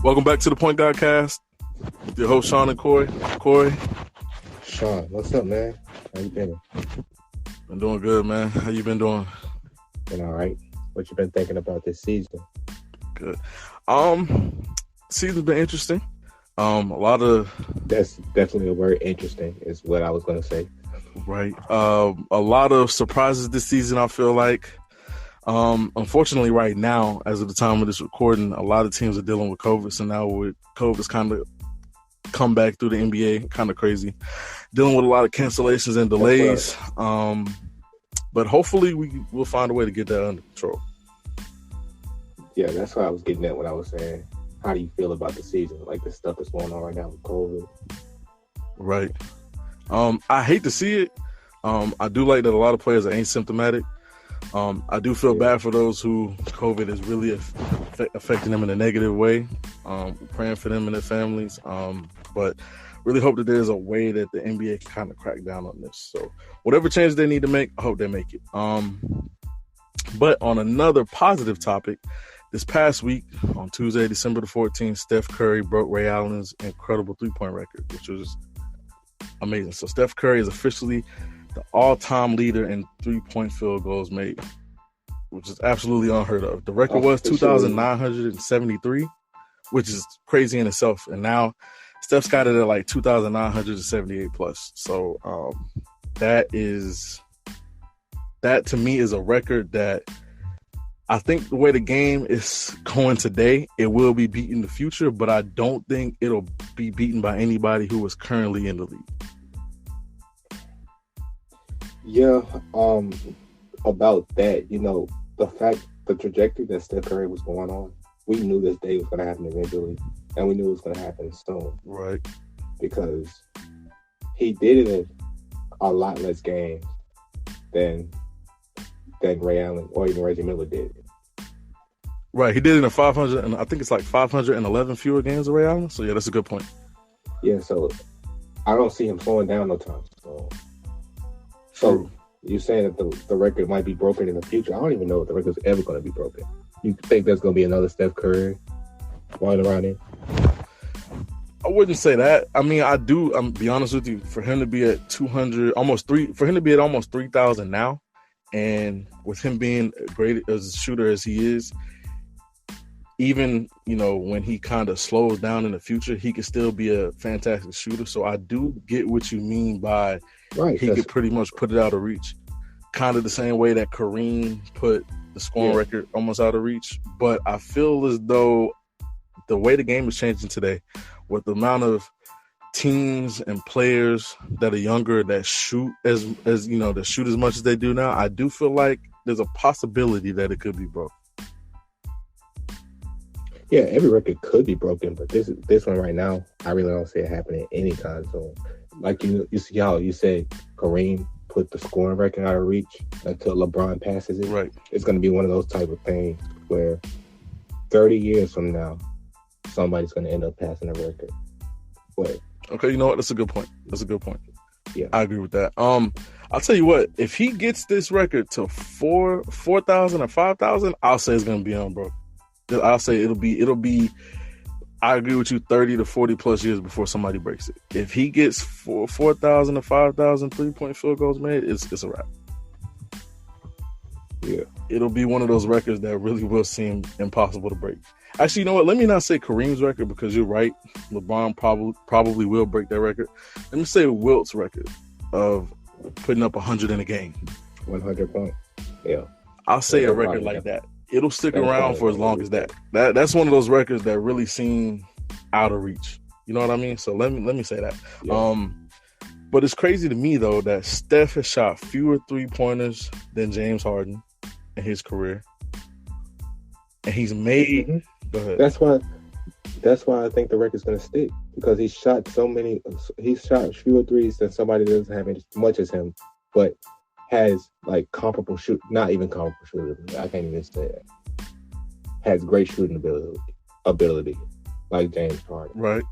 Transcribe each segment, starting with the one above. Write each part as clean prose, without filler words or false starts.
Welcome back to the Point Guard Cast with your host Sean and Corey. Corey, Sean, what's up, man? How you been? been doing good, man. How you been doing? Been all right. What you been thinking about this season? Good. Season's been interesting. A lot of That's definitely a word. Interesting is what I was gonna say. right. A lot of surprises this season. I feel like. Unfortunately, right now, as of the time of this recording, a lot of teams are dealing with COVID. So now with COVID's kind of come back through the NBA, kind of crazy, dealing with a lot of cancellations and delays. But hopefully we'll find a way to get that under control. Yeah, that's what I was getting at when I was saying, how do you feel about the season? Like the stuff that's going on right now with COVID. Right. I hate to see it. I do like that a lot of players are asymptomatic. I do feel bad for those who COVID is really affecting them in a negative way. Praying for them and their families. But really hope that there's a way that the NBA can kind of crack down on this. So whatever change they need to make, I hope they make it. But on another positive topic, this past week on Tuesday, December the 14th, Steph Curry broke Ray Allen's incredible three-point record, which was amazing. So Steph Curry is officially the all-time leader in three-point field goals made, which is absolutely unheard of. The record was 2,973, which is crazy in itself. And now Steph's got it at like 2,978 plus. So that to me is a record that I think the way the game is going today, it will be beaten in the future, but I don't think it'll be beaten by anybody who is currently in the league. Yeah, about that, the trajectory that Steph Curry was going on, we knew this day was going to happen eventually, and we knew it was going to happen soon. Right. Because he did it in a lot less games than Ray Allen or even Reggie Miller did. Right, he did it in 500, and I think it's like 511 fewer games than Ray Allen. So yeah, that's a good point. Yeah, so I don't see him slowing down no time. So you're saying that the record might be broken in the future. I don't even know if the record's ever going to be broken. You think there's going to be another Steph Curry walking around here? I wouldn't say that. I mean, I do. I'm be honest with you. For him to be at 200, for him to be at almost 3,000 now, and with him being great as a shooter as he is, even when he kind of slows down in the future, he could still be a fantastic shooter. So I do get what you mean by he could pretty much put it out of reach, kind of the same way that Kareem put the scoring record almost out of reach. But I feel as though the way the game is changing today, with the amount of teams and players that are younger that shoot that shoot as much as they do now, I do feel like there's a possibility that it could be broke. Yeah, every record could be broken, but this one right now, I really don't see it happening anytime soon. Like you see how you said Kareem put the scoring record out of reach until LeBron passes it. Right. It's going to be one of those type of things where 30 years from now, somebody's going to end up passing a record. But okay, you know what? That's a good point. Yeah, I agree with that. I'll tell you what, if he gets this record to 4,000 or 5,000, I'll say it's going to be unbroken. I'll say it'll be. I agree with you. 30 to 40 plus years before somebody breaks it. If he gets 4,000 to 5,000 3-point field goals made, it's a wrap. Yeah, it'll be one of those records that really will seem impossible to break. Actually, you know what? Let me not say Kareem's record because you're right. LeBron probably will break that record. Let me say Wilt's record of putting up 100 in a game. 100 points. Yeah, I'll say a record like that. It'll stick around for as long as that. That's one of those records that really seem out of reach. You know what I mean? So let me say that. Yeah. But it's crazy to me though that Steph has shot fewer 3-pointers than James Harden in his career, and he's made. Mm-hmm. Go ahead. That's why I think the record's going to stick, because he's shot fewer threes than somebody that doesn't have as much as him, but has like comparable shoot, not even comparable shooting. I can't even say that. Has great shooting ability, like James Harden. Right.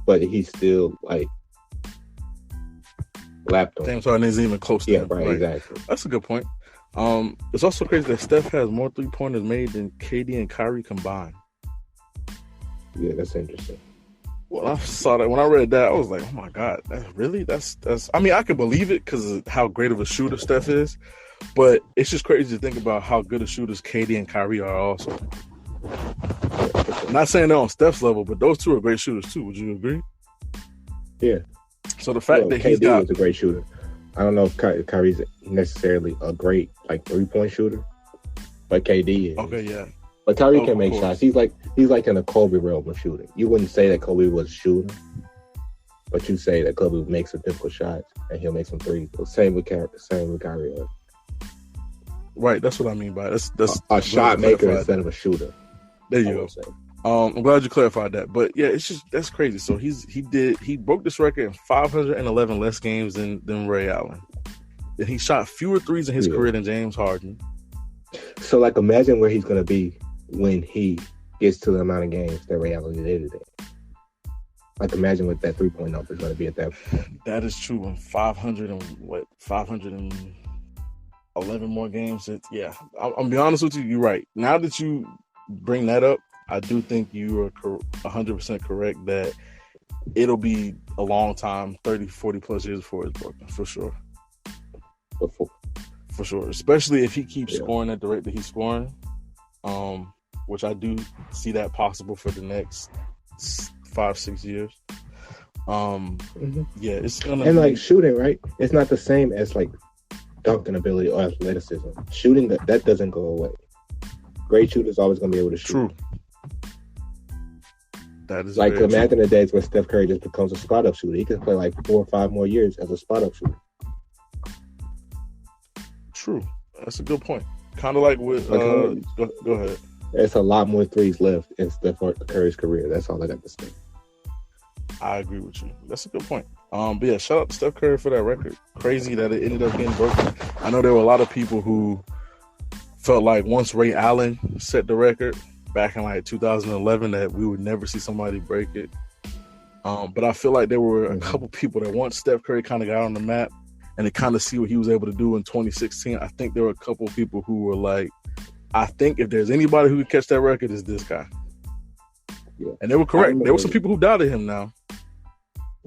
But he's still like lapped on. James Harden isn't even close to him. Right, exactly. That's a good point. It's also crazy that Steph has more 3-pointers made than KD and Kyrie combined. Yeah, that's interesting. When I saw that, when I read that, I was like, "Oh my god, that's." I mean, I can believe it because of how great of a shooter Steph is, but it's just crazy to think about how good of shooters KD and Kyrie are. Also, I'm not saying they're on Steph's level, but those two are great shooters too. Would you agree? Yeah. So the fact that he's KD got was a great shooter. I don't know if Kyrie's necessarily a great 3-point shooter, but KD is. okay, yeah. But Kyrie can make shots. He's like in the Kobe realm of shooting. You wouldn't say that Kobe was a shooter, but you say that Kobe makes some difficult shots and he'll make some threes. Same with Kyrie. Right, that's what I mean by it. That's a shot maker instead of a shooter. There you go. I'm glad you clarified that. But yeah, it's just that's crazy. So he broke this record in 511 less games than Ray Allen. And he shot fewer threes in his career than James Harden. So imagine where he's gonna be when he gets to the amount of games that Ray Allen did today. Imagine what that 3-point number is going to be at that point. That is true. In 511 more games. I'm gonna be honest with you. You're right. Now that you bring that up, I do think you are 100% correct that it'll be a long time, 30, 40 plus years before it's broken, for sure. For sure. Especially if he keeps scoring at the rate that he's scoring. Which I do see that possible for the next 5-6 years. Yeah, it's gonna and shooting, right? It's not the same as dunking ability or athleticism. Shooting that doesn't go away. Great shooters always gonna be able to shoot. True. That is imagine the days where Steph Curry just becomes a spot up shooter. He can play 4 or 5 more years as a spot up shooter. True. That's a good point. Kind of like with go ahead. There's a lot more threes left in Steph Curry's career. That's all I got to say. I agree with you. That's a good point. But yeah, shout out to Steph Curry for that record. Crazy that it ended up getting broken. I know there were a lot of people who felt like once Ray Allen set the record back in 2011 that we would never see somebody break it. But I feel like there were a couple people that once Steph Curry kind of got on the map and to kind of see what he was able to do in 2016, I think there were a couple people who were like, I think if there's anybody who could catch that record, it's this guy. Yeah. And they were correct. There were some people who doubted him now.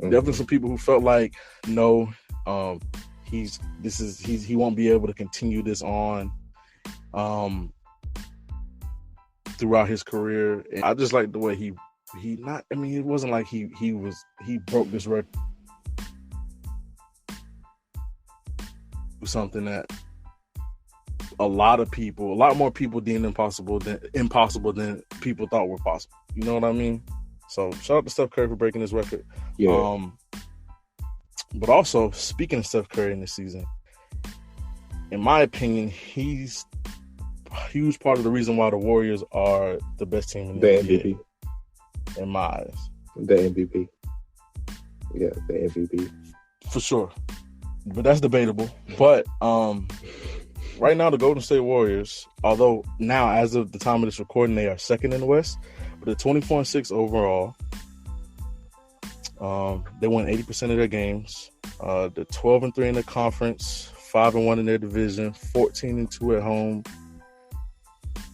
Definitely some people who felt like, no, he won't be able to continue this on throughout his career. And I just like the way it wasn't like he broke this record. Something that a lot more people deemed impossible than people thought were possible. You know what I mean? So shout out to Steph Curry for breaking this record. Yeah. But also, speaking of Steph Curry in this season, in my opinion, he's a huge part of the reason why the Warriors are the best team in the NBA. MVP. In my eyes. The MVP. Yeah, the MVP. For sure. But that's debatable. But right now, the Golden State Warriors, although now, as of the time of this recording, they are second in the West, but they're 24-6 overall. They won 80% of their games. They're 12-3 in the conference, 5-1 in their division, 14-2 at home,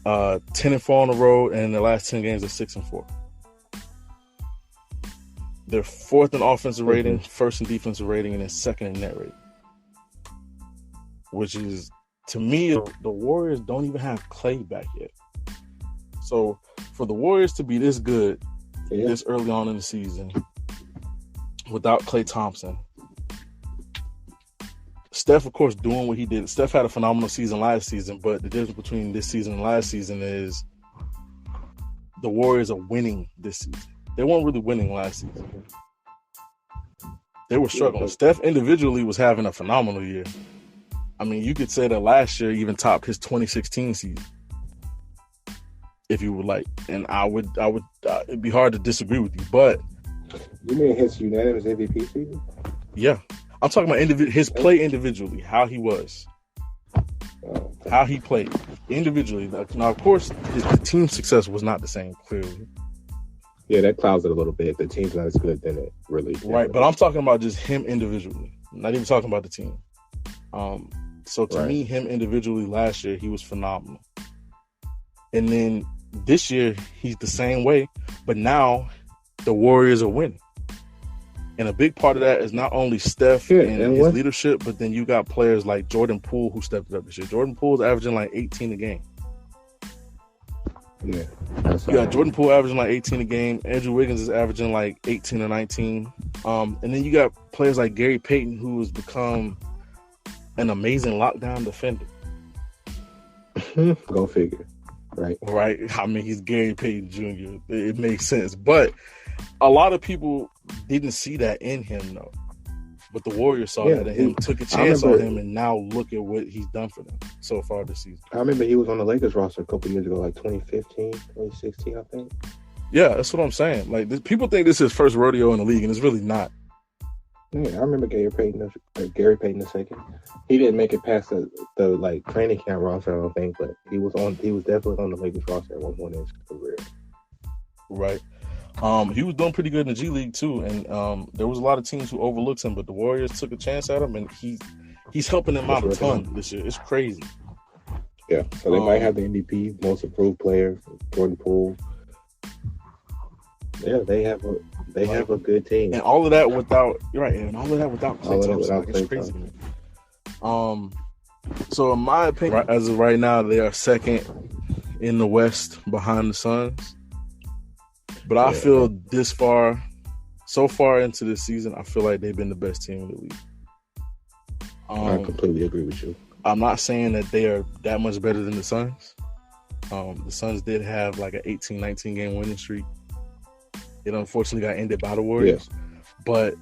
10-4 on the road, and in the last 10 games, they're 6-4. They're fourth in offensive rating, first in defensive rating, and then second in net rating. Which is, to me, the Warriors don't even have Clay back yet. So for the Warriors to be this good this early on in the season without Klay Thompson, Steph, of course, doing what he did. Steph had a phenomenal season last season, but the difference between this season and last season is the Warriors are winning this season. They weren't really winning last season. They were struggling. Steph individually was having a phenomenal year. I mean, you could say that last year even topped his 2016 season, if you would like. And I would, it'd be hard to disagree with you. But you mean his unanimous MVP season? Yeah, I'm talking about his play individually, how he was, how he played individually. Now, of course, the team success was not the same. Clearly. Yeah, that clouds it a little bit. If the team's not as good, then it really... Right, but I'm talking about just him individually. I'm not even talking about the team. So to me, him individually last year, he was phenomenal. And then this year, he's the same way, But now the Warriors are winning. And a big part of that is not only Steph and his leadership, but then you got players like Jordan Poole who stepped up this year. Jordan Poole's averaging like 18 a game. Yeah. You got Jordan Poole averaging like 18 a game. Andrew Wiggins is averaging like 18 or 19. And then you got players like Gary Payton, who has become an amazing lockdown defender. Go figure. Right. I mean, he's Gary Payton Jr. It makes sense. But a lot of people didn't see that in him, though. But the Warriors saw that in him, took a chance on him, and now look at what he's done for them so far this season. I remember he was on the Lakers roster a couple years ago, like 2015, 2016, I think. Yeah, that's what I'm saying. Like, people think this is his first rodeo in the league, and it's really not. Yeah, I remember Gary Payton II. He didn't make it past the like training camp roster, I don't think, but he was definitely on the Lakers roster at one point in his career. Right. He was doing pretty good in the G League too, and there was a lot of teams who overlooked him, but the Warriors took a chance at him, and he's helping them out a ton this year. It's crazy. Yeah, so they might have the MVP, most improved player, Jordan Poole. Yeah, they have a good team, and all of that without Klay Thompson. It's crazy. So in my opinion, as of right now, they are second in the West behind the Suns. But I feel so far into this season, I feel like they've been the best team in the league. I completely agree with you. I'm not saying that they are that much better than the Suns. The Suns did have like an 18-19 game winning streak. It unfortunately got ended by the Warriors. Yeah. But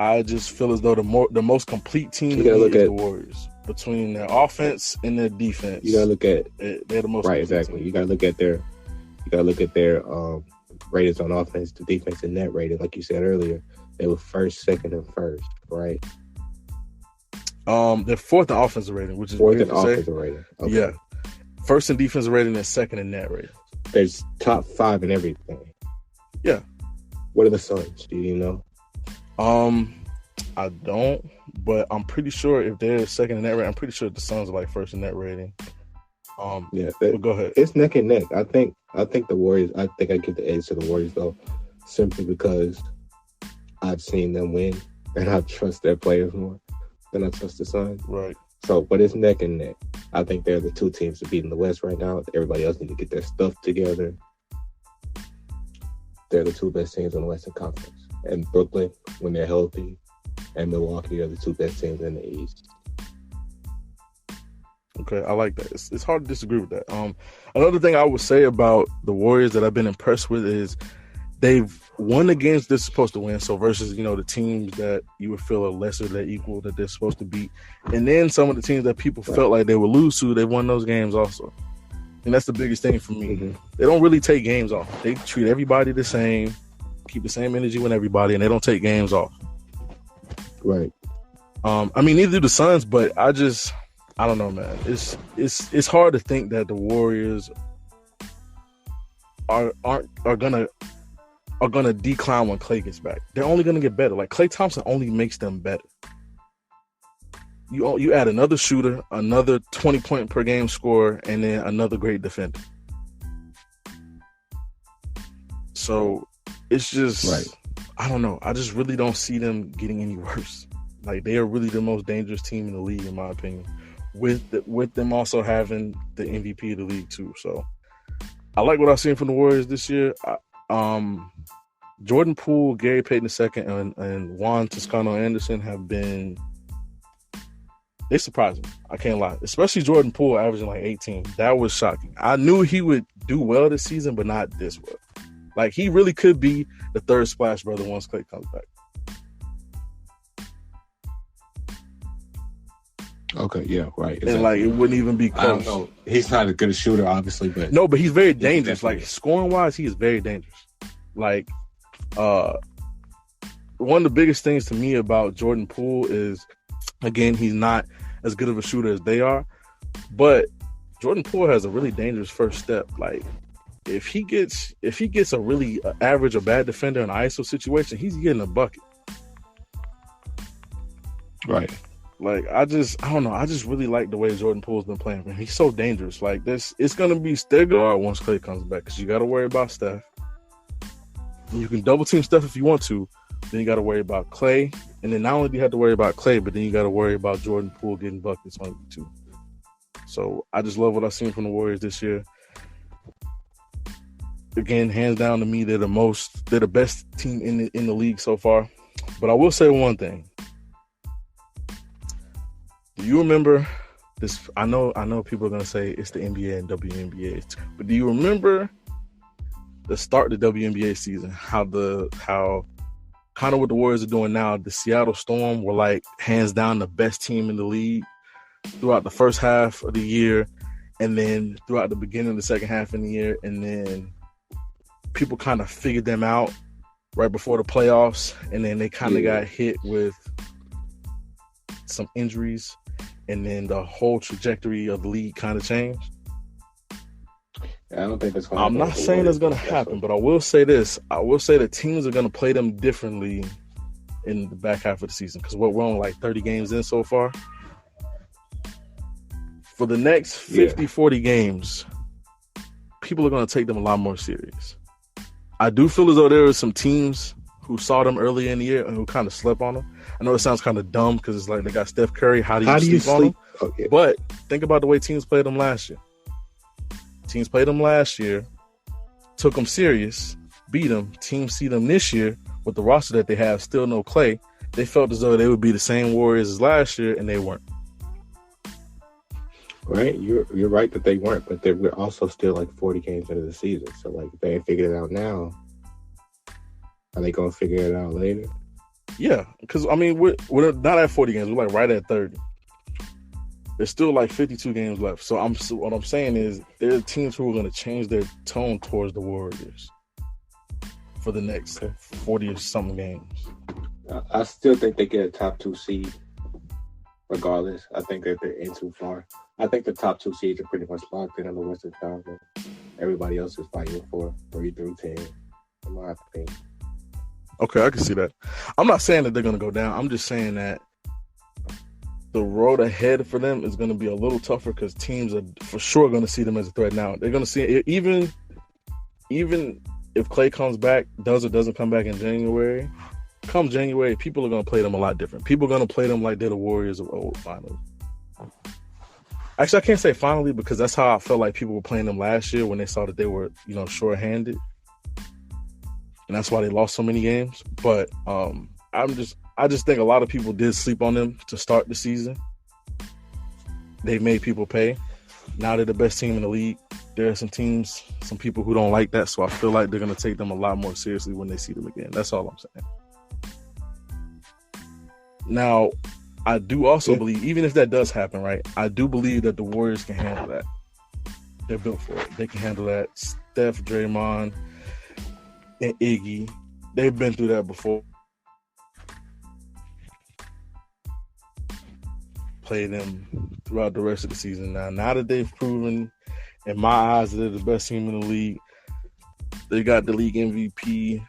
I just feel as though the most complete team in the league is the Warriors. Between their offense and their defense, you gotta look at they're the most right. Exactly. Team. You gotta look at their ratings on offense to defense and net rating. Like you said earlier, they were first, second, and first, right? They're fourth in offensive rating, which is fourth in offensive rating. Okay. Yeah, first in defensive rating and second in net rating. There's top 5 in everything. Yeah. What are the Suns? Do you know? I don't, but I'm pretty sure if they're second in net rating, I'm pretty sure the Suns are like first in net rating. But go ahead. It's neck and neck. I think the Warriors. I think I give the edge to the Warriors though, simply because I've seen them win, and I trust their players more than I trust the Suns. Right. So, but it's neck and neck. I think they're the two teams to beat in the West right now. Everybody else need to get their stuff together. They're the two best teams in the Western Conference, and Brooklyn, when they're healthy, and Milwaukee are the two best teams in the East. Okay, I like that. It's hard to disagree with that. Another thing I would say about the Warriors that I've been impressed with is they've won the games they're supposed to win. So versus, the teams that you would feel are lesser than equal that they're supposed to beat. And then some of the teams that people felt like they would lose to, they won those games also. And that's the biggest thing for me. Mm-hmm. They don't really take games off. They treat everybody the same, keep the same energy with everybody, and they don't take games off. Right. Neither do the Suns, but I don't know, man. It's hard to think that the Warriors are gonna decline when Klay gets back. They're only gonna get better. Like Klay Thompson only makes them better. You add another shooter, another 20-point per game scorer, and then another great defender. So it's just right. I don't know. I just really don't see them getting any worse. Like they are really the most dangerous team in the league, in my opinion. With them also having the MVP of the league too. So I like what I've seen from the Warriors this year. Jordan Poole, Gary Payton II, and Juan Toscano-Anderson have been they surprised me. I can't lie. Especially Jordan Poole averaging like 18. That was shocking. I knew he would do well this season, but not this well. Like he really could be the third Splash Brother once Klay comes back. Okay, yeah, right. Exactly. And like it wouldn't even be close. I don't know. He's not as good a shooter, obviously, but no, but he's very dangerous. Like scoring wise, he is very dangerous. Like one of the biggest things to me about Jordan Poole is, again, he's not as good of a shooter as they are, but Jordan Poole has a really dangerous first step. Like if he gets a really average or bad defender in an ISO situation, he's getting a bucket. Right. Like I don't know. I just really like the way Jordan Poole's been playing. Man, he's so dangerous. Like this, it's gonna be still hard once Klay comes back because you got to worry about Steph. And you can double team Steph if you want to. Then you got to worry about Clay. And then not only do you have to worry about Clay, but then you got to worry about Jordan Poole getting buckets on you too. So I just love what I've seen from the Warriors this year. Again, hands down to me, they're the best team in the league so far. But I will say one thing. Do you remember this? I know people are gonna say it's the NBA and WNBA, but do you remember the start of the WNBA season? How kind of what the Warriors are doing now? The Seattle Storm were like hands down the best team in the league throughout the first half of the year, and then throughout the beginning of the second half of the year, and then people kind of figured them out right before the playoffs, and then they kind of got hit with some injuries, and then the whole trajectory of the league kind of changed. Yeah, I don't think that's going to happen. I'm not saying that's going to happen, but I will say this. I will say that teams are going to play them differently in the back half of the season because we're only like 30 games in so far. For the next 50, 40 games, people are going to take them a lot more serious. I do feel as though there are some teams who saw them earlier in the year and who kind of slept on them. I know it sounds kind of dumb because it's like they got Steph Curry. How do you sleep on them? Okay. But think about the way teams played them last year. Teams played them last year, took them serious, beat them. Teams see them this year with the roster that they have, still no Clay. They felt as though they would be the same Warriors as last year, and they weren't. Right, you're right that they weren't, but we're also still like 40 games into the season. So like, if they ain't figured it out now, are they gonna figure it out later? Yeah, because I mean, we're not at 40 games. We're like right at 30. There's still like 52 games left. So what I'm saying is there are teams who are going to change their tone towards the Warriors for the next 40 or something games. I still think they get a top 2 seed regardless. I think that they're in too far. I think the top 2 seeds are pretty much locked in the Western Conference. Everybody else is fighting for 3 through 10, in my opinion. Okay, I can see that. I'm not saying that they're going to go down. I'm just saying that the road ahead for them is going to be a little tougher because teams are for sure going to see them as a threat now. They're going to see it, even if Clay comes back, does or doesn't come back in January. Come January, people are going to play them a lot different. People are going to play them like they're the Warriors of old, finally. Actually, I can't say finally because that's how I felt like people were playing them last year when they saw that they were, short-handed. And that's why they lost so many games. But I just think a lot of people did sleep on them to start the season. They made people pay. Now they're the best team in the league. There are some teams, some people who don't like that. So I feel like they're going to take them a lot more seriously when they see them again. That's all I'm saying. Now, I do also believe, even if that does happen, right, I do believe that the Warriors can handle that. They're built for it. They can handle that. Steph, Draymond, and Iggy, they've been through that before. Play them throughout the rest of the season. Now that they've proven, in my eyes, that they're the best team in the league, they got the league MVP.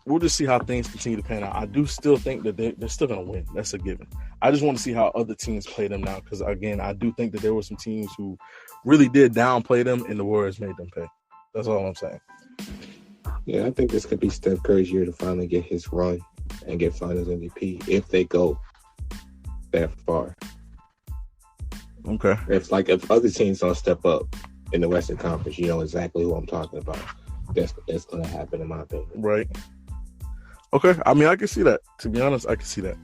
We'll just see how things continue to pan out. I do still think that they're still going to win. That's a given. I just want to see how other teams play them now because, again, I do think that there were some teams who really did downplay them and the Warriors made them pay. That's all I'm saying. Yeah, I think this could be Steph Curry's year to finally get his run and get Finals MVP if they go that far. Okay. If other teams don't step up in the Western Conference, you know exactly who I'm talking about. That's going to happen, in my opinion. Right. Okay. I mean, I can see that. To be honest, I can see that.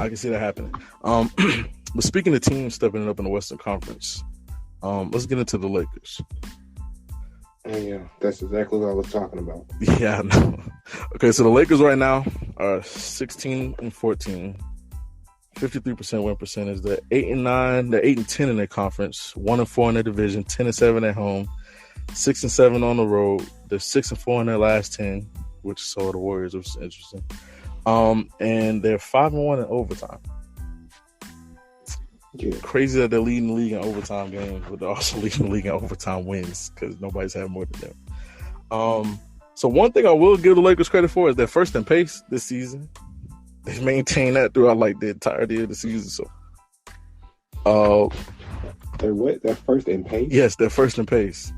I can see that happening. But speaking of teams stepping up in the Western Conference, let's get into the Lakers. Yeah, that's exactly what I was talking about. Yeah, I know. Okay, so the Lakers right now are 16-14, 53% win percentage. They're 8-9. They're 8-10 in their conference, 1-4 in their division, 10-7 at home, 6-7 on the road. They're 6-4 in their last 10, which is so the Warriors, which is interesting. And they're 5-1 in overtime. Yeah. Crazy that they're leading the league in overtime games, but they're also leading the league in overtime wins because nobody's had more than them. So one thing I will give the Lakers credit for is they're first in pace this season. They've maintained that throughout like the entirety of the season. So, they're what? They're first in pace? Yes, they're first in pace.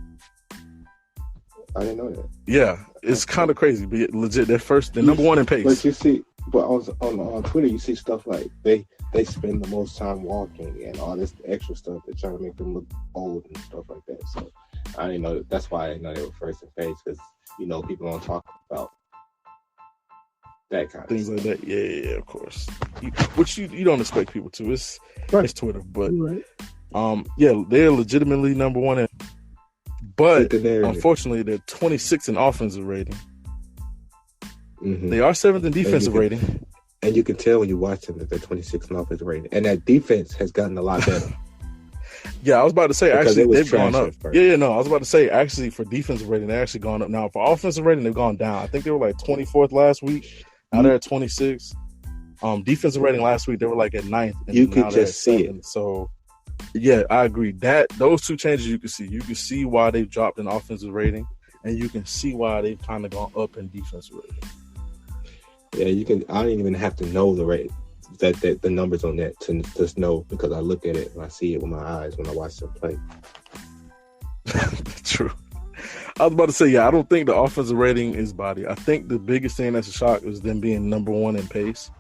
I didn't know that. Yeah, it's kind of crazy, but legit, they're number one in pace. But you see, on Twitter, you see stuff like they spend the most time walking and all this extra stuff. They're trying to make them look old and stuff like that. So I didn't know. That's why I didn't know they were first in pace, because people don't talk about that kind things of like that. Yeah, of course. Which you don't expect people to. It's Twitter, but yeah, they're legitimately number one. But unfortunately, they're 26th in offensive rating. Mm-hmm. They are 7th in defensive rating. And you can tell when you watch them that they're 26th in offensive rating. And that defense has gotten a lot better. Yeah, I was about to say, actually, they've gone up. I was about to say, actually, for defensive rating, they've actually gone up. Now, for offensive rating, they've gone down. I think they were like 24th last week. Now they're at 26. Defensive rating last week, they were like at 9th. And you could just see it. So, yeah, I agree. Those two changes you can see. You can see why they've dropped in offensive rating, and you can see why they've kind of gone up in defensive rating. Yeah, you can. I don't even have to know the rate that the numbers on that to just know, because I look at it and I see it with my eyes when I watch them play. True. I was about to say, I don't think the offensive rating is body. I think the biggest thing that's a shock is them being number one in pace.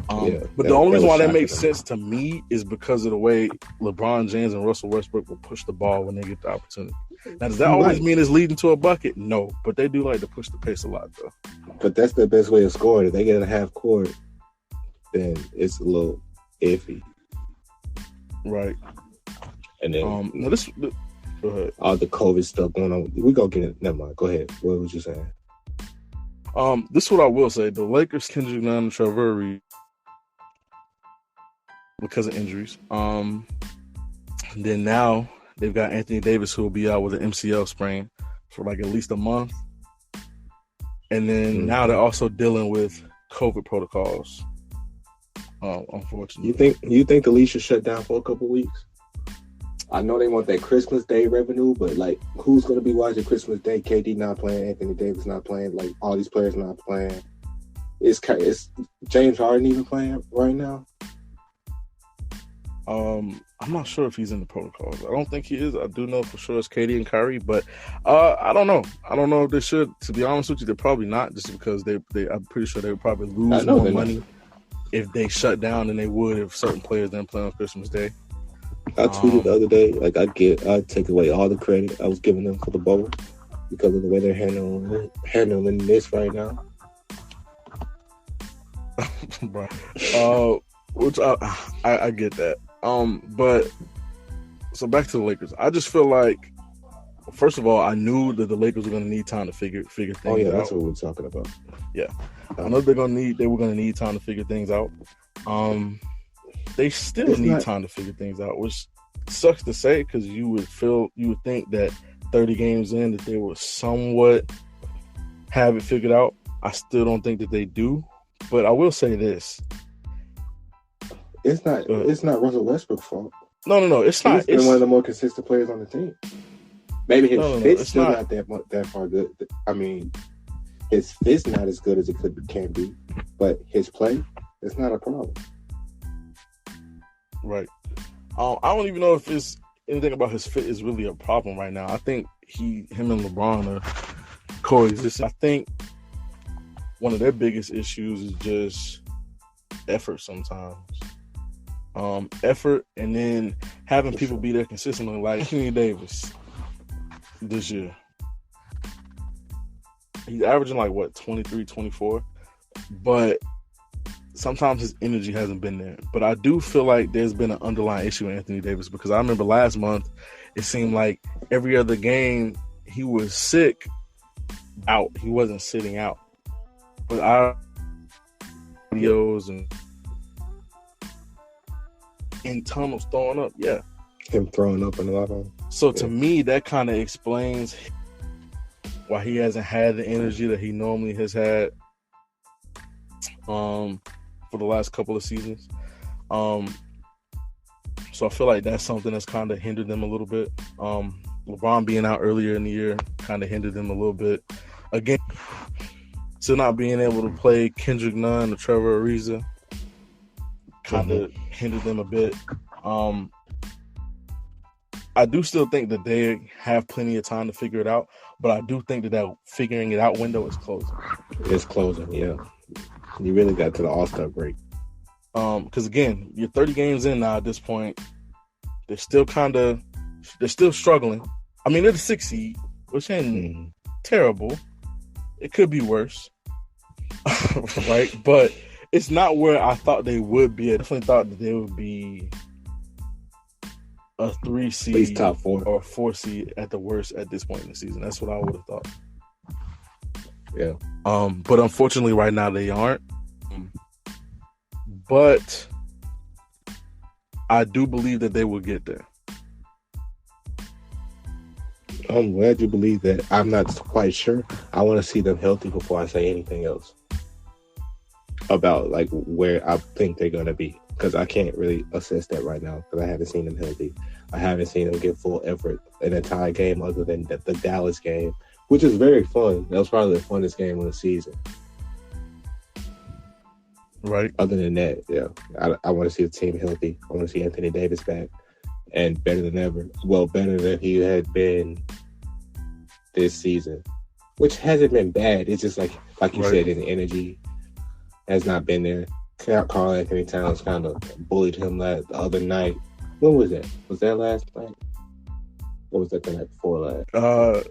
But the only reason why that makes sense to me is because of the way LeBron James and Russell Westbrook will push the ball when they get the opportunity. Now, does that always mean it's leading to a bucket? No, but they do like to push the pace a lot, though. But that's the best way of scoring. If they get a half court, then it's a little iffy. Right. And then go ahead. All the COVID stuff going on. We gonna get it. Never mind. Go ahead. What was you saying? This is what I will say. The Lakers, Kendrick Nunn, and Trevor Ariza, because of injuries. Then now they've got Anthony Davis, who will be out with an MCL sprain for like at least a month. And then now they're also dealing with COVID protocols. Unfortunately, you think the league should shut down for a couple of weeks? I know they want that Christmas Day revenue, but like, who's going to be watching Christmas Day? KD not playing, Anthony Davis not playing, like all these players not playing. Is James Harden even playing right now? I'm not sure if he's in the protocols. I don't think he is. I do know for sure it's KD and Kyrie, but I don't know. I don't know if they should. To be honest with you, they're probably not, just because I'm pretty sure they would probably lose more money if they shut down than they would if certain players didn't play on Christmas Day. I tweeted the other day, like I take away all the credit I was giving them for the bubble because of the way they're handling this right now. Right. Which I get that. But so back to the Lakers. I just feel like, first of all, I knew that the Lakers were going to need time to figure things out. Oh yeah, that's what we're talking about. Yeah, I know they were going to need time to figure things out. They still need time to figure things out, which sucks to say, because you would think that 30 games in that they would somewhat have it figured out. I still don't think that they do, but I will say this. It's not Russell Westbrook's fault. No, it's not. He's been one of the more consistent players on the team. Maybe his fit's still not that far good. I mean, his fit's not as good as it can be, but his play, it's not a problem. Right. I don't even know if it's anything about his fit is really a problem right now. I think him and LeBron are coexisting. I think one of their biggest issues is just effort sometimes. Effort, and then having people be there consistently, like Anthony Davis this year. He's averaging like 23, 24, but sometimes his energy hasn't been there. But I do feel like there's been an underlying issue with Anthony Davis, because I remember last month it seemed like every other game he was sick out. He wasn't sitting out. But our videos and in tunnels throwing up, him throwing up in a lot of them. So to me, that kind of explains why he hasn't had the energy that he normally has had for the last couple of seasons. So I feel like that's something that's kind of hindered them a little bit. LeBron being out earlier in the year kind of hindered them a little bit. Again, still not being able to play Kendrick Nunn or Trevor Ariza kind of hindered them a bit. I do still think that they have plenty of time to figure it out, but I do think that figuring it out window is closing. It's closing, yeah. You really got to the All-Star break. Because again, you're 30 games in now at this point. They're still struggling. I mean, they're the 6th seed, which ain't terrible. It could be worse, right? But it's not where I thought they would be. I definitely thought that they would be a 3 seed, at least top 4 or a 4 seed at the worst at this point in the season. That's what I would have thought. Yeah. But unfortunately, right now they aren't. But I do believe that they will get there. I'm glad you believe that. I'm not quite sure. I want to see them healthy before I say anything else about like where I think they're going to be, because I can't really assess that right now because I haven't seen them healthy. I haven't seen them give full effort an entire game other than the Dallas game, which is very fun. That was probably the funnest game of the season. Right. Other than that, yeah, I want to see the team healthy. I want to see Anthony Davis back and better than ever. Well, better than he had been this season, which hasn't been bad. It's just like you said, the energy has not been there. Karl Anthony Towns kind of bullied him the other night. When was that? Was that last night? Or was that the night before last?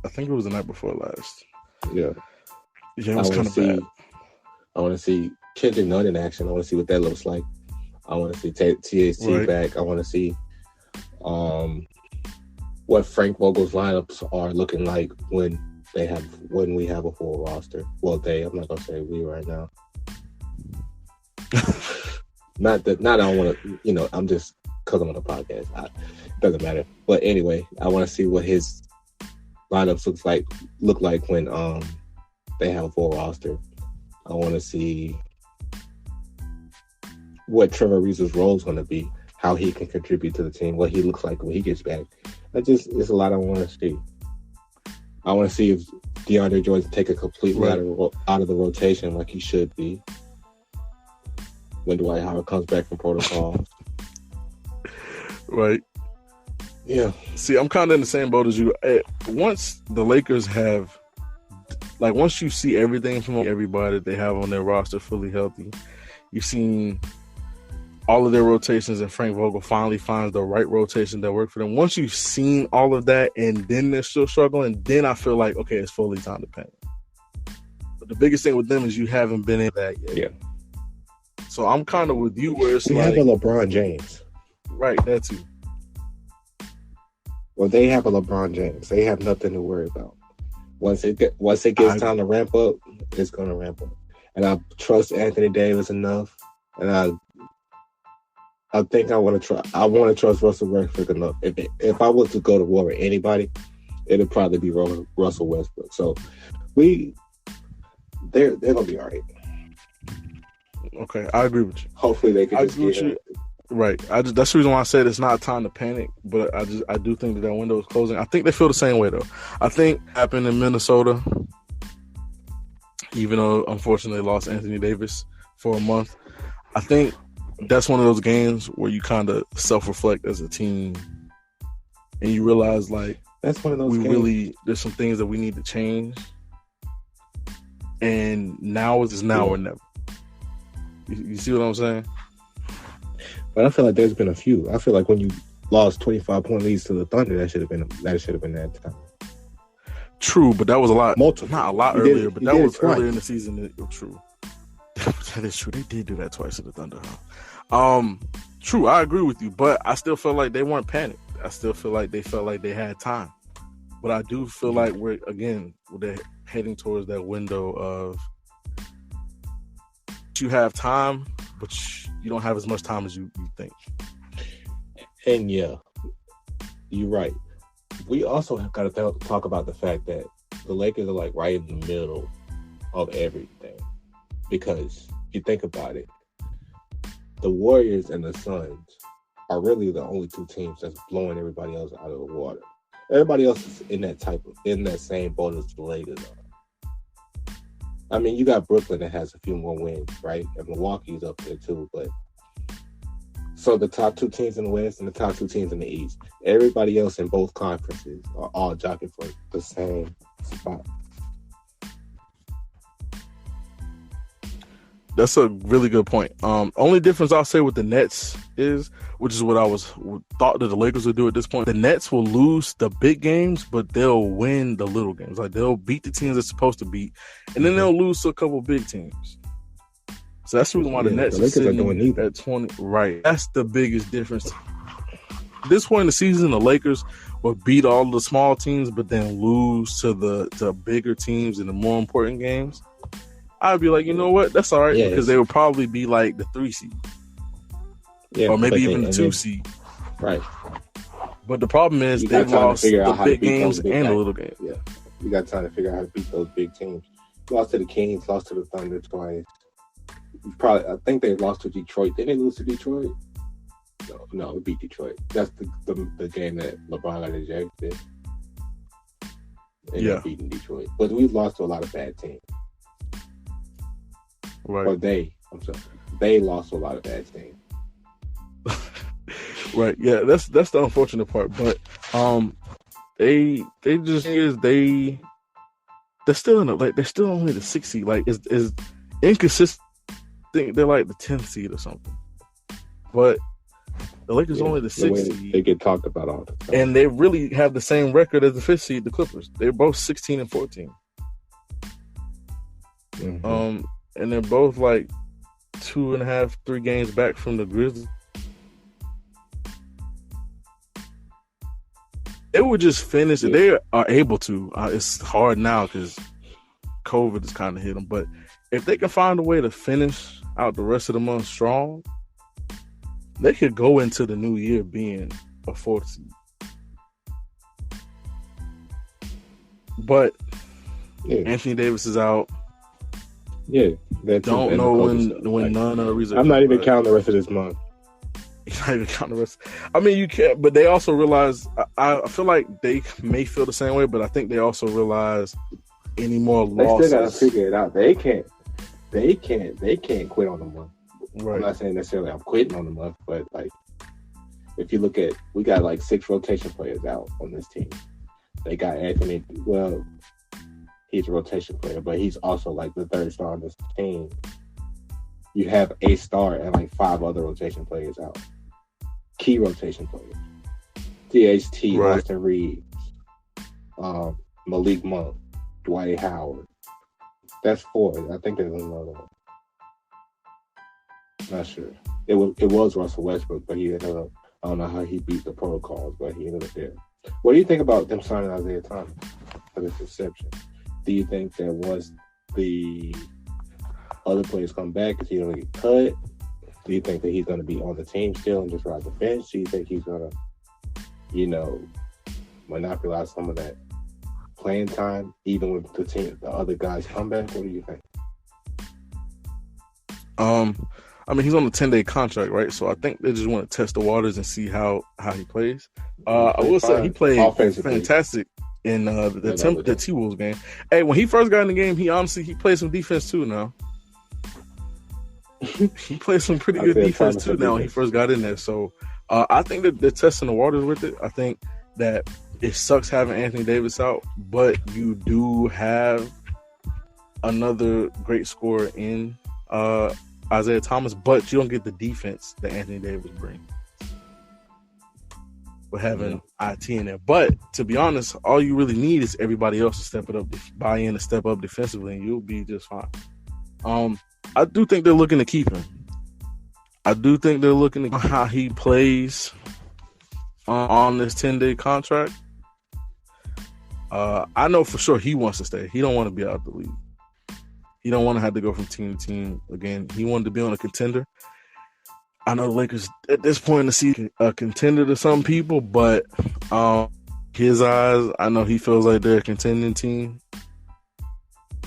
I think it was the night before last. Yeah. Yeah, it was kind of bad. I want to see Kendrick Nunn in action. I want to see what that looks like. I want to see THT back. I want to see what Frank Vogel's lineups are looking like when we have a full roster. Well, I'm not gonna say we right now. Not I don't want to. I'm just because I'm on the podcast. It doesn't matter. But anyway, I want to see what his lineups look like when they have a full roster. I want to see what Trevor Ariza's role is going to be, how he can contribute to the team, what he looks like when he gets back. It's a lot I want to see. I want to see if DeAndre Jordan take a completely out of the rotation like he should be when Dwight Howard comes back from protocol. Right. Yeah. See, I'm kind of in the same boat as you. Once the Lakers have, once you see everything from everybody that they have on their roster fully healthy, you've seen all of their rotations, and Frank Vogel finally finds the right rotation that works for them. Once you've seen all of that and then they're still struggling, then I feel like, okay, it's fully time to panic. But the biggest thing with them is you haven't been in that yet. Yeah. So I'm kind of with you where it's we have a LeBron James. Right, that too. Well, they have a LeBron James. They have nothing to worry about. Once it gets time to ramp up, it's going to ramp up. And I trust Anthony Davis enough, and I think I want to trust Russell Westbrook enough. If I was to go to war with anybody, it'd probably be Russell Westbrook. So they're gonna be all right. Okay, I agree with you. Hopefully they can just get it. Right. That's the reason why I said it's not time to panic, but I do think that window is closing. I think they feel the same way though. I think happened in Minnesota, even though unfortunately they lost Anthony Davis for a month. I think that's one of those games where you kind of self-reflect as a team and you realize that's one of those games. There's some things that we need to change, and now is now or never. You see what I'm saying? But I feel like there's been a few. I feel like when you lost 25-point leads to the Thunder, that should have been that time. True, but that was a lot. Not a lot earlier, but that was earlier in the season. True. That is true. They did do that twice to the Thunder. True, I agree with you, but I still feel like they weren't panicked. I still feel like they felt like they had time. But I do feel like we're heading towards that window of you have time, but you don't have as much time as you think. And yeah, you're right. We also have got to talk about the fact that the Lakers are right in the middle of everything. Because if you think about it, the Warriors and the Suns are really the only two teams that's blowing everybody else out of the water. Everybody else is in that same boat as the Lakers are. I mean, you got Brooklyn that has a few more wins, right? And Milwaukee's up there too, but So the top two teams in the West and the top two teams in the East. Everybody else in both conferences are all jockeying for the same spot. That's a really good point. Only difference I'll say with the Nets is, which is what I thought that the Lakers would do at this point. The Nets will lose the big games, but they'll win the little games. Like they'll beat the teams they're supposed to beat, and then they'll lose to a couple big teams. So that's the reason why the Nets are sitting at 20. Right. That's the biggest difference. At this point in the season, the Lakers will beat all the small teams, but then lose to the bigger teams in the more important games. I'd be like, you know what? That's all right, because they would probably be like the 3 seed. Yeah, or maybe even the 2 seed. Right. But the problem is they lost the big games and the little games. Yeah. You got time to figure out how to beat those big teams. Lost to the Kings, lost to the Thunder twice. I think they lost to Detroit. Didn't they lose to Detroit? No, we beat Detroit. That's the game that LeBron got ejected. And beating Detroit. But we've lost to a lot of bad teams. Right. Or they lost to a lot of bad teams. Right. Yeah, that's the unfortunate part. But they're still they're still only the 6th seed. Like is inconsistent. They're like the 10th seed or something. But the Lakers only the 6th seed. They get talked about all the time. And they really have the same record as the 5th seed, the Clippers. They're both 16 and 14. Mm-hmm. And they're both like 2.5, 3 games back from the Grizzlies. They would just finish. Yeah. They are able to. It's hard now because COVID has kind of hit them. But if they can find a way to finish out the rest of the month strong, they could go into the new year being a 4th seed. But Anthony Davis is out. Yeah, don't know when none of the reasons. I'm not even counting the rest of this month. You're not even counting the rest. I mean, you can't, but they also realize. I feel like they may feel the same way, but I think they also realize any more losses. They still gotta figure it out. They can't quit on the month. Right. I'm not saying necessarily I'm quitting on the month, but like if you look at, we got like 6 rotation players out on this team. They got Anthony. Well, he's a rotation player, but he's also like the 3rd star on this team. You have a star and like 5 other rotation players out. Key rotation players. THT, right. Austin Reeves, Malik Monk, Dwight Howard. That's 4. I think there's another one. Not sure. It was Russell Westbrook, but he ended up, I don't know how he beat the protocols, but he ended up there. What do you think about them signing Isaiah Thomas for this exception? Do you think that once the other players come back, is he going to get cut? Do you think that he's going to be on the team still and just ride the bench? Do you think he's going to, monopolize some of that playing time, even with the other guys come back? What do you think? I mean, he's on a 10-day contract, right? So I think they just want to test the waters and see how he plays. I will say he played fantastic in the T-Wolves game. Hey, when he first got in the game, he played some defense too now. He played some pretty good defense too now when he first got in there. So I think that they're testing the waters with it. I think that it sucks having Anthony Davis out, but you do have another great scorer in Isaiah Thomas, but you don't get the defense that Anthony Davis brings with having IT in there. But to be honest, all you really need is everybody else to step it up, buy in and step up defensively, and you'll be just fine. I do think they're looking to keep him. I do think they're looking at how he plays on this 10-day contract. I know for sure he wants to stay. He don't want to be out of the league. He don't want to have to go from team to team again. He wanted to be on a contender. I know the Lakers at this point in the season a contender to some people, but his eyes, I know he feels like they're a contending team.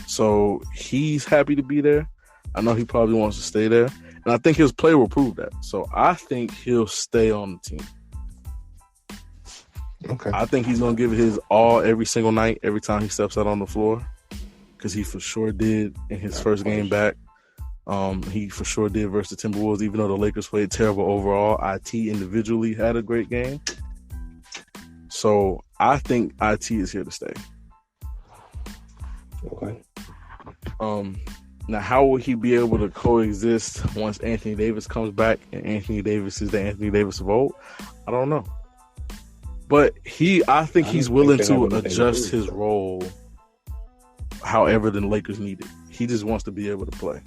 So he's happy to be there. I know he probably wants to stay there. And I think his play will prove that. So I think he'll stay on the team. Okay. I think he's going to give it his all every single night, every time he steps out on the floor. Because he for sure did in his first game back. He for sure did versus the Timberwolves, even though the Lakers played terrible overall. IT individually had a great game. So I think IT is here to stay. Okay. Now, how will he be able to coexist once Anthony Davis comes back and Anthony Davis is the Anthony Davis of old? I don't know. But I think he's willing to adjust his role however the Lakers need it. He just wants to be able to play.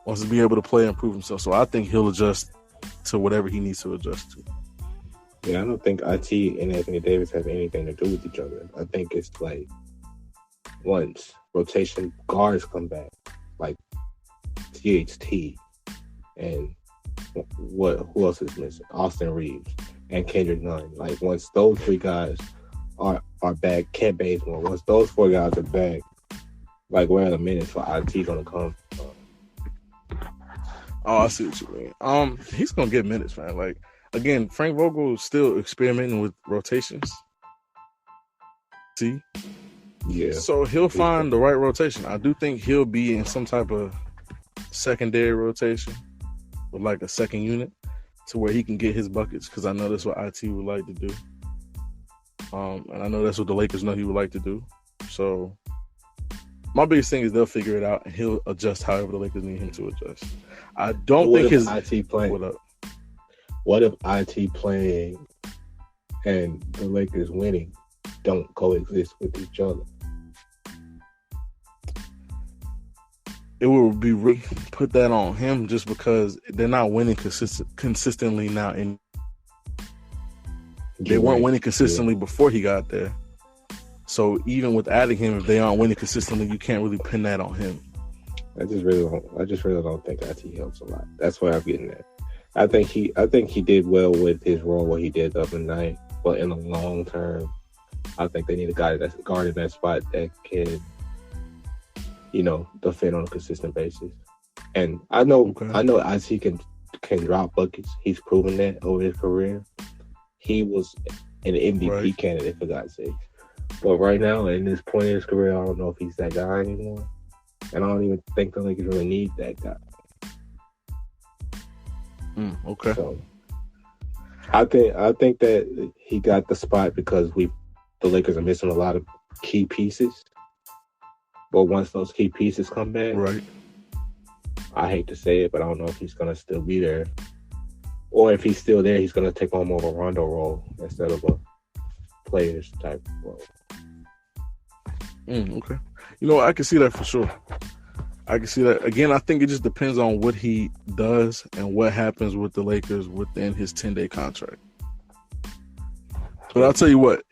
Wants to be able to play and prove himself. So I think he'll adjust to whatever he needs to adjust to. Yeah, I don't think IT and Anthony Davis have anything to do with each other. I think it's like once rotation guards come back, like THT and who else is missing? Austin Reeves and Kendrick Nunn. Like once those three guys are back, Kent Bazemore, once those four guys are back, like where are the minutes for IT gonna come from? Oh, I see what you mean. He's gonna get minutes, man. Like again, Frank Vogel is still experimenting with rotations. See? Yeah. So he'll find the right rotation. I do think he'll be in some type of secondary rotation with like a second unit to where he can get his buckets, because I know that's what IT would like to do. And I know that's what the Lakers know he would like to do. So my biggest thing is they'll figure it out and he'll adjust however the Lakers need him to adjust. I don't think his IT playing. What if IT playing and the Lakers winning don't coexist with each other? It will be put that on him just because they're not winning consistently now. And they weren't winning consistently before he got there. So even with adding him, if they aren't winning consistently, you can't really pin that on him. I just really don't think IT helps a lot. That's what I'm getting at. I think he did well with his role, what he did the other night. But in the long term, I think they need a guy that's guarding that spot that can, defend on a consistent basis. And I know IT can drop buckets. He's proven that over his career. He was an MVP candidate, for God's sake. But right now, in this point in his career, I don't know if he's that guy anymore. And I don't even think the Lakers really need that guy. Okay. So I think that he got the spot because the Lakers are missing a lot of key pieces. But once those key pieces come back, I hate to say it, but I don't know if he's gonna still be there. Or if he's still there, he's gonna take on more of a Rondo role instead of a players type role. Okay. I can see that for sure. I can see that. Again, I think it just depends on what he does and what happens with the Lakers within his 10-day contract. But I'll tell you what,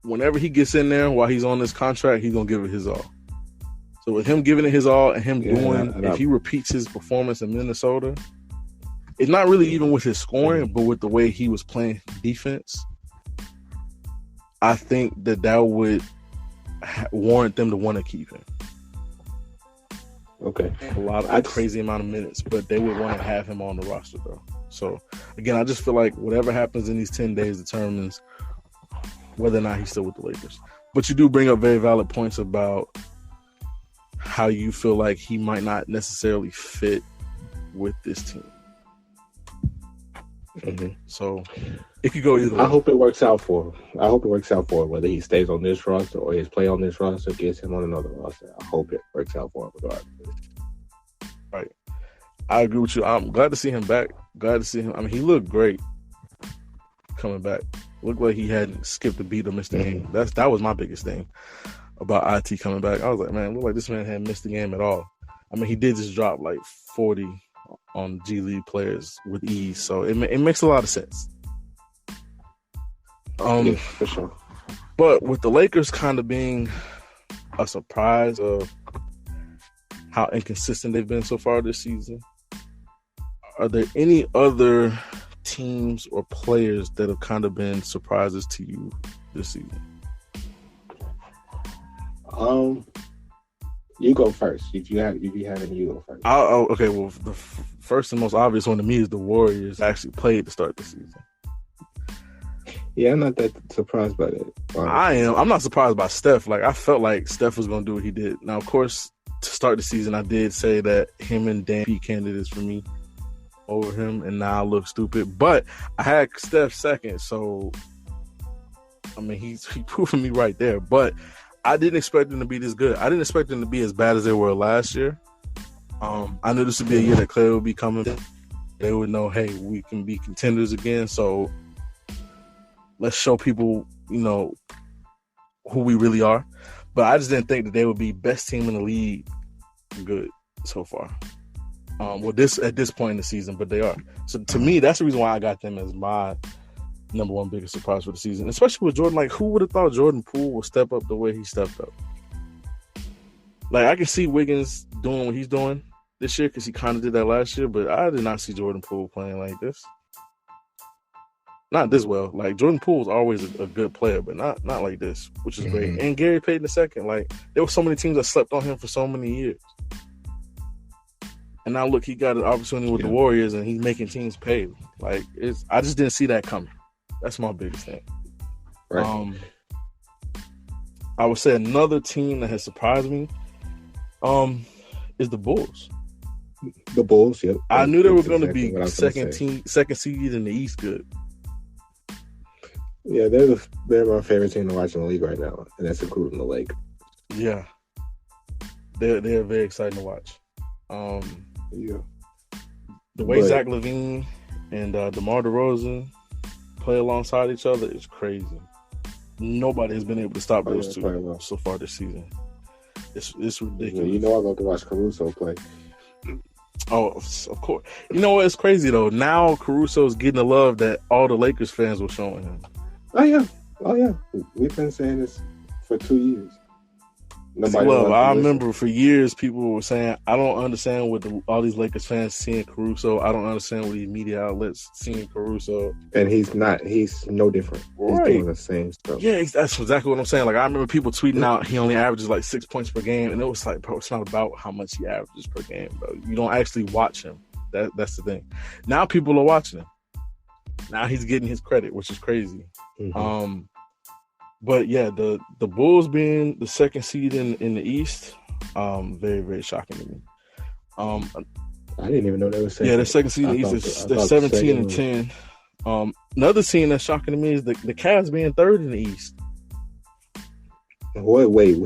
whenever he gets in there while he's on this contract, he's going to give it his all. So with him giving it his all and him if he repeats his performance in Minnesota, it's not really even with his scoring, but with the way he was playing defense, I think that would warrant them to want to keep him. Okay. A crazy amount of minutes, but they would want to have him on the roster, though. So, again, I just feel like whatever happens in these 10 days determines whether or not he's still with the Lakers. But you do bring up very valid points about how you feel like he might not necessarily fit with this team. Mm-hmm. So, it could go either way. I hope it works out for him. Whether he stays on this roster or his play on this roster gets him on another roster. I hope it works out for him regardless. Right. I agree with you. I'm glad to see him back. Glad to see him. I mean, he looked great coming back. Looked like he hadn't skipped a beat or missed a game. That was my biggest thing about IT coming back. I was like, man, looked like this man hadn't missed a game at all. I mean, he did just drop like 40 on G League players with ease, so it makes a lot of sense. Yeah, for sure. But with the Lakers kind of being a surprise of how inconsistent they've been so far this season, are there any other teams or players that have kind of been surprises to you this season? You go first. If you have any, you go first. Okay. Well, the first and most obvious one to me is the Warriors actually played to start the season. Yeah, I'm not that surprised by that. I am. I'm not surprised by Steph. Like, I felt like Steph was going to do what he did. Now, of course, to start the season, I did say that him and Dan be candidates for me over him, and now I look stupid. But I had Steph second, so I mean he proving me right there. But I didn't expect them to be this good. I didn't expect them to be as bad as they were last year. I knew this would be a year that Clay would be coming. They would know, hey, we can be contenders again. So let's show people, who we really are. But I just didn't think that they would be best team in the league good so far. At this point in the season, but they are. So to me, that's the reason why I got them as my number one biggest surprise for the season. Especially with Jordan. Like, who would have thought Jordan Poole would step up the way he stepped up? Like, I can see Wiggins doing what he's doing this year because he kind of did that last year, but I did not see Jordan Poole playing like this. Not this well. Like, Jordan Poole is always a good player, but not like this, which is great. And Gary Payton II. Like, there were so many teams that slept on him for so many years. And now look, he got an opportunity with the Warriors, and he's making teams pay. Like, I just didn't see that coming. That's my biggest thing. Right. I would say another team that has surprised me is the Bulls. The Bulls, yep. I knew they were going to be second seed in the East. Good. Yeah, they're my favorite team to watch in the league right now, and that's including the Lakers. Yeah, they're very exciting to watch. The way Zach LaVine and DeMar DeRozan play alongside each other is crazy. Nobody has been able to stop those two so far this season. It's ridiculous. Yeah, I love to watch Caruso play. Oh, of course. You know what? It's crazy though. Now Caruso's getting the love that all the Lakers fans were showing him. Oh yeah. We've been saying this for 2 years. I remember for years people were saying, I don't understand what all these Lakers fans seeing Caruso. I don't understand what these media outlets seeing Caruso. And he's no different. Right. He's doing the same stuff. Yeah, that's exactly what I'm saying. Like, I remember people tweeting out he only averages like 6 points per game. And it was like, bro, it's not about how much he averages per game, bro. You don't actually watch him. That's the thing. Now people are watching him. Now he's getting his credit, which is crazy. Mm-hmm. But yeah, the Bulls being the second seed in the East, very, very shocking to me. I didn't even know they were second. Yeah, the second seed in the East. They're 17 and 10. Another team that's shocking to me is the Cavs being third in the East. Wait.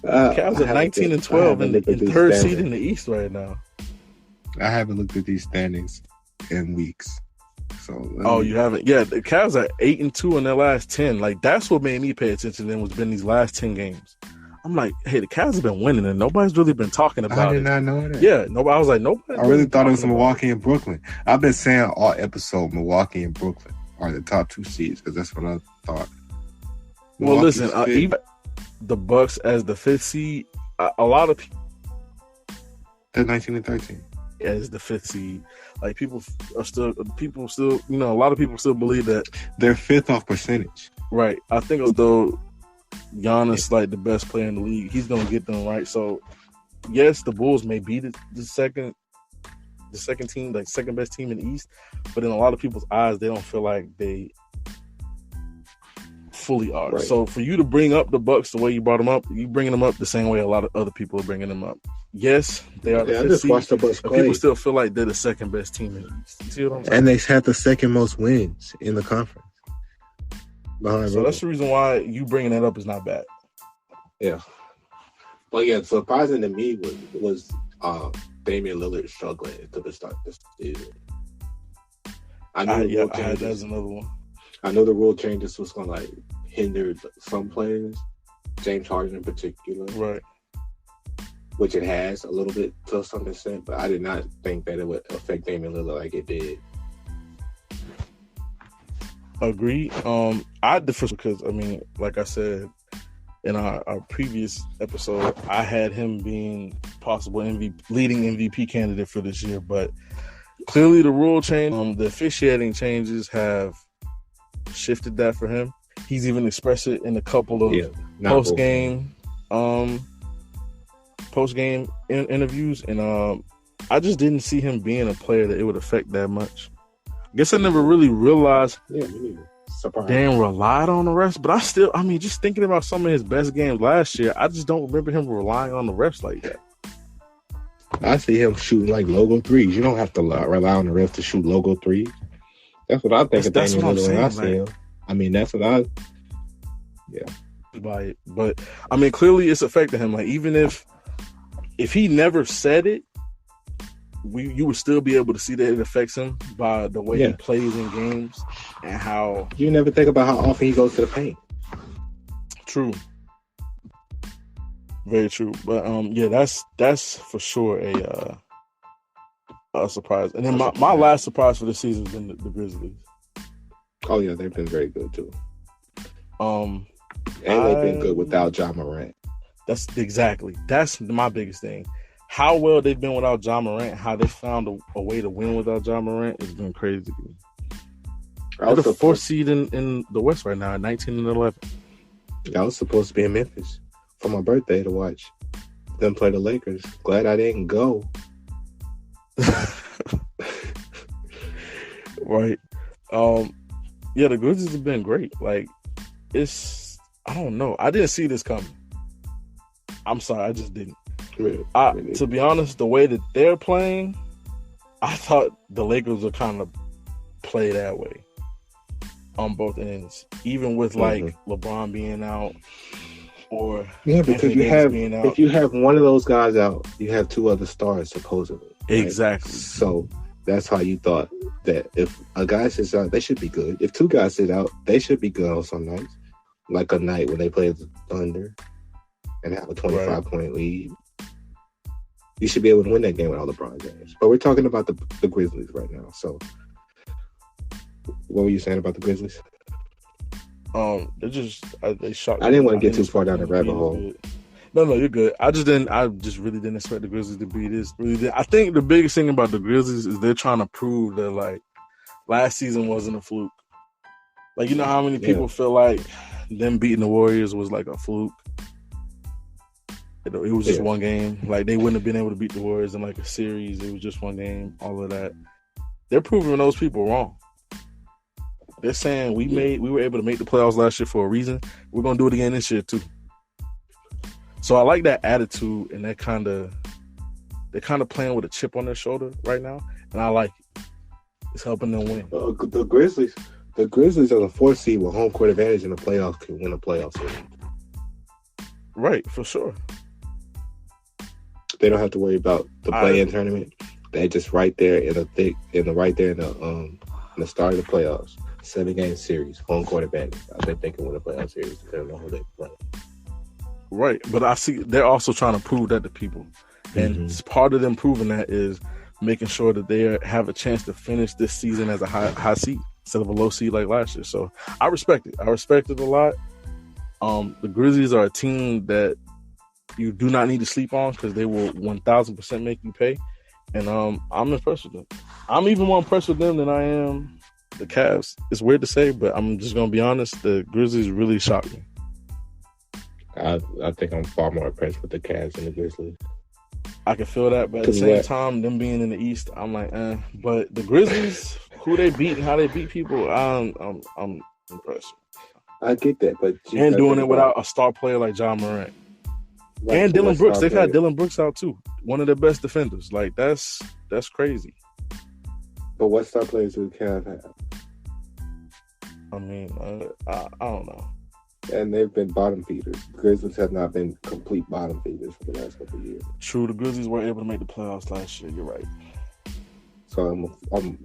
Cavs are 19 and 12 and third seed in the East right now. I haven't looked at these standings in weeks. You haven't? Yeah, the Cavs are 8 and 2 in their last 10. Like, that's what made me pay attention to them, was been these last 10 games. I'm like, hey, the Cavs have been winning, and nobody's really been talking about it. I did not know that. Yeah, nobody. I was like, nobody. I really thought it was Milwaukee and Brooklyn. I've been saying all episode Milwaukee and Brooklyn are the top two seeds because that's what I thought. Well, listen, even the Bucks as the fifth seed, a lot of people. They're 19 and 13. As the fifth seed, like people still, a lot of people still believe that they're fifth off percentage. Right. I think although Giannis like the best player in the league, he's gonna get them right. So yes, the Bulls may be the second team, like second best team in the East, but in a lot of people's eyes, they don't feel like they fully are. Right. So for you to bring up the Bucks the way you brought them up, you bringing them up the same way a lot of other people are bringing them up. Yes, they are the fifth seed, watched the Bucks play. People still feel like they're the second best team in the East. You see what I'm saying? And they have the second most wins in the conference. So that's the reason why you bringing that up is not bad. Yeah. But yeah, surprising to me was Damian Lillard struggling to the start this season. That's another one. I know the rule changes was going to like hinder some players, James Harden in particular. Right. Which it has a little bit to some extent, but I did not think that it would affect Damian Lillard like it did. Agree. I differ because, I mean, like I said in our previous episode, I had him being possible leading MVP candidate for this year, but clearly the rule change, the officiating changes have shifted that for him. He's even expressed it in a couple of post-game interviews, and I just didn't see him being a player that it would affect that much. I guess I never really realized. Yeah, me neither. surprising. Dan relied on the refs, but just thinking about some of his best games last year, I just don't remember him relying on the refs like that. I see him shooting like logo threes. You don't have to rely on the refs to shoot logo threes. That's what I think. That's what I'm saying. I see him. I mean, that's what I. Yeah. By it, but I mean, clearly it's affecting him. Like, even if he never said it, you would still be able to see that it affects him by the way he plays in games and how. You never think about how often he goes to the paint. True. Very true. But that's for sure a surprise. And then my last surprise for the season has been the Grizzlies. Oh yeah, they've been very good too. And they've been good without Ja Morant. That's my biggest thing. How well they've been without Ja Morant, how they found a way to win without Ja Morant has been crazy to me. They're the fourth seed in the West right now at 19-11. I was supposed to be in Memphis for my birthday to watch them play the Lakers. Glad I didn't go. Right. The Grizzlies have been great. Like, I don't know. I didn't see this coming. I'm sorry, I just didn't. To be honest, the way that they're playing, I thought the Lakers would kind of play that way on both ends, even with like LeBron being out or because if you have one of those guys out, you have two other stars supposedly. Right? Exactly. So that's how you thought that if a guy sits out, they should be good. If two guys sit out, they should be good on some nights, like a night when they play the Thunder and have a 25-point lead. You should be able to win that game without LeBron James. But we're talking about the Grizzlies right now. So, what were you saying about the Grizzlies? They shocked. I didn't want to get too far down the rabbit hole. No, you're good. I just really didn't expect the Grizzlies to be this. I think the biggest thing about the Grizzlies is they're trying to prove that like last season wasn't a fluke. Like, you know how many people feel like them beating the Warriors was like a fluke. It was just one game. Like, they wouldn't have been able to beat the Warriors in like a series. It was just one game. All of that. They're proving those people wrong. They're saying we were able to make the playoffs last year for a reason. We're gonna do it again this year too. So I like that attitude, and they're kind of playing with a chip on their shoulder right now, and I like it. It's helping them win. The Grizzlies are the fourth seed with home court advantage in the playoffs can win a playoff series. Right, for sure. They don't have to worry about the play-in tournament. They're just right there in the start of the playoffs. 7-game series, home court advantage. I think they can win a playoff series depending on who they play. Right, but I see they're also trying to prove that to people, and part of them proving that is making sure that they have a chance to finish this season as a high seed instead of a low seed like last year. So I respect it. I respect it a lot. The Grizzlies are a team that you do not need to sleep on because they will 1,000% make you pay. And I'm impressed with them. I'm even more impressed with them than I am the Cavs. It's weird to say, but I'm just going to be honest. The Grizzlies really shocked me. I think I'm far more impressed with the Cavs than the Grizzlies. I can feel that, but at the same time, them being in the East, I'm like, But the Grizzlies, who they beat and how they beat people, I'm impressed. I get that, but and doing it without a star player like Ja Morant. Right, and Dylan Brooks. They've had Dylan Brooks out too. One of their best defenders. Like, that's crazy. But what star players do the Cavs have? I mean, I don't know. And they've been bottom feeders. Grizzlies have not been complete bottom feeders for the last couple of years. True, the Grizzlies were able to make the playoffs last year. You're right. So I'm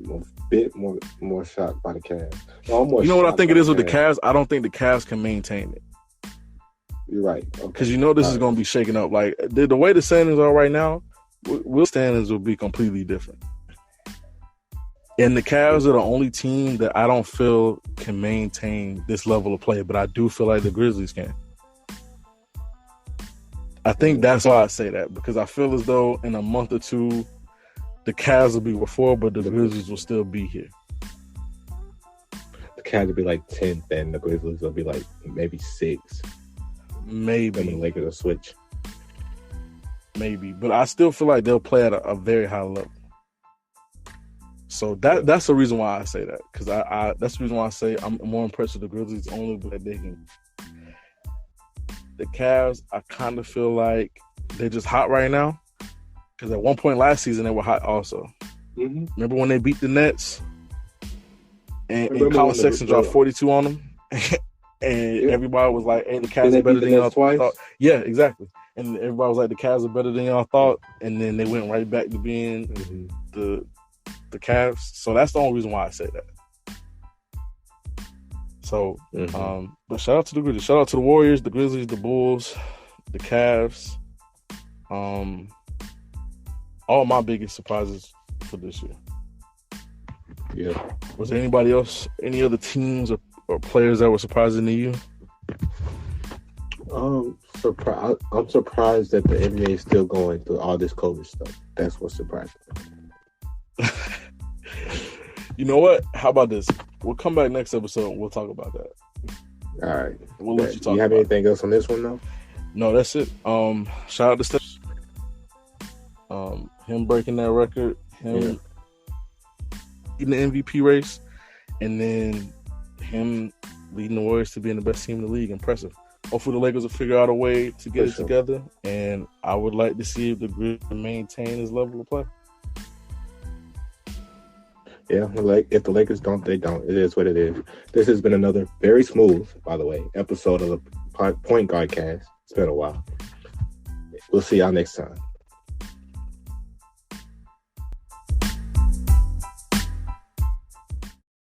a bit more shocked by the Cavs. You know what I think it is with the Cavs? I don't think the Cavs can maintain it. You're right. Because this is going to be shaken up. Like, the way the standings are right now, standings will be completely different. And the Cavs are the only team that I don't feel can maintain this level of play, but I do feel like the Grizzlies can. I think that's why I say that, because I feel as though in a month or two, the Cavs will be where 4, but the Grizzlies will still be here. The Cavs will be like 10th, and the Grizzlies will be like maybe 6. Maybe. And the Lakers will switch. Maybe. But I still feel like they'll play at a very high level. So that's the reason why I say that, because I that's the reason why I say I'm more impressed with the Grizzlies only that they can. The Cavs, I kind of feel like they're just hot right now, because at one point last season they were hot also. Mm-hmm. Remember when they beat the Nets and Colin Sexton dropped 42 on them, and everybody was like, "Hey, the Cavs are better than y'all thought." Yeah, exactly. And everybody was like, "The Cavs are better than y'all thought," and then they went right back to being the Cavs. So that's the only reason why I say that. So, but shout out to the Grizzlies. Shout out to the Warriors, the Grizzlies, the Bulls, the Cavs. All my biggest surprises for this year. Yeah. Was there anybody else, any other teams or players that were surprising to you? I'm surprised that the NBA is still going through all this COVID stuff. That's what surprised me. You know what? How about this? We'll come back next episode and we'll talk about that. All right. We'll let you talk. Do you have anything else on this one, though? No, that's it. Shout out to Steph. Him breaking that record, him in the MVP race, and then him leading the Warriors to being the best team in the league. Impressive. Hopefully the Lakers will figure out a way to get it together, and I would like to see if the Grizzlies maintain his level of play. Yeah, like if the Lakers don't, they don't. It is what it is. This has been another very smooth, by the way, episode of the Point Guard Cast. It's been a while. We'll see y'all next time.